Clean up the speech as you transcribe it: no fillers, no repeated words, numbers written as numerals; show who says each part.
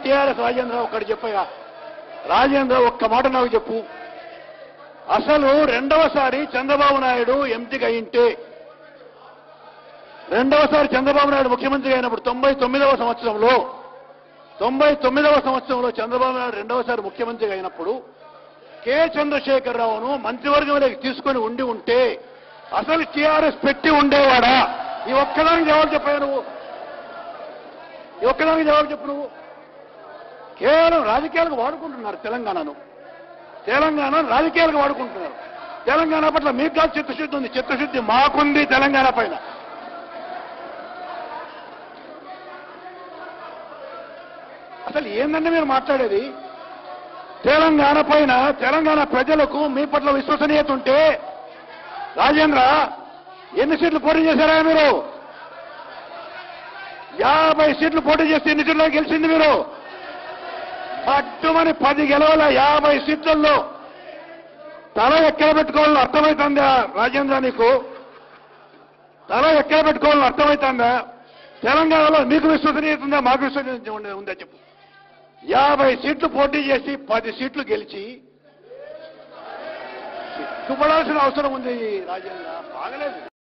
Speaker 1: TRS Rajendra ఒక్కటి చెప్పయ్యా. రాజేంద్ర ఒక్క మాట నాకు చెప్పు. అసలు రెండవసారి చంద్రబాబు నాయుడు ఎంపీగా అయింటే, రెండవసారి చంద్రబాబు నాయుడు ముఖ్యమంత్రి అయినప్పుడు 99వ సంవత్సరంలో చంద్రబాబు నాయుడు రెండవసారి ముఖ్యమంత్రి అయినప్పుడు కె చంద్రశేఖరరావును మంత్రివర్గంలోకి తీసుకొని ఉంటే అసలు టీఆర్ఎస్ పెట్టి ఉండేవాడా? ఈ ఒక్కదానికి జవాబు చెప్పావు నువ్వు. ఈ ఒక్కదానికి జవాబు చెప్పు నువ్వు. కేవలం రాజకీయాలకు వాడుకుంటున్నారు తెలంగాణ రాజకీయాలకు వాడుకుంటున్నారు. తెలంగాణ పట్ల మీకు కాదు చిత్తశుద్ధి ఉంది, చిత్తశుద్ధి మాకుంది తెలంగాణ పైన. అసలు ఏందంటే మీరు మాట్లాడేది? తెలంగాణ పైన తెలంగాణ ప్రజలకు మీ పట్ల విశ్వసనీయత ఉంటే రాజేంద్ర ఎన్ని సీట్లు పోటీ చేశారా మీరు? 50 సీట్లు పోటీ చేస్తే ఎన్ని సీట్లు గెలిచింది మీరు? పట్టుమని 10 గెలవల 50 సీట్లలో తల ఎక్కడ పెట్టుకోవాలని అర్థమవుతుందా రాజేంద్ర? నీకు తల ఎక్కడ పెట్టుకోవాలని అర్థమవుతుందా? తెలంగాణలో మీకు విశ్వసనీయత ఉందా, మాకు విశ్వసనీయత ఉందా చెప్పు. 50 సీట్లు పోటీ చేసి 10 సీట్లు గెలిచి సిగ్గుపడాల్సిన అవసరం ఉంది రాజేంద్ర. బాగలేదు.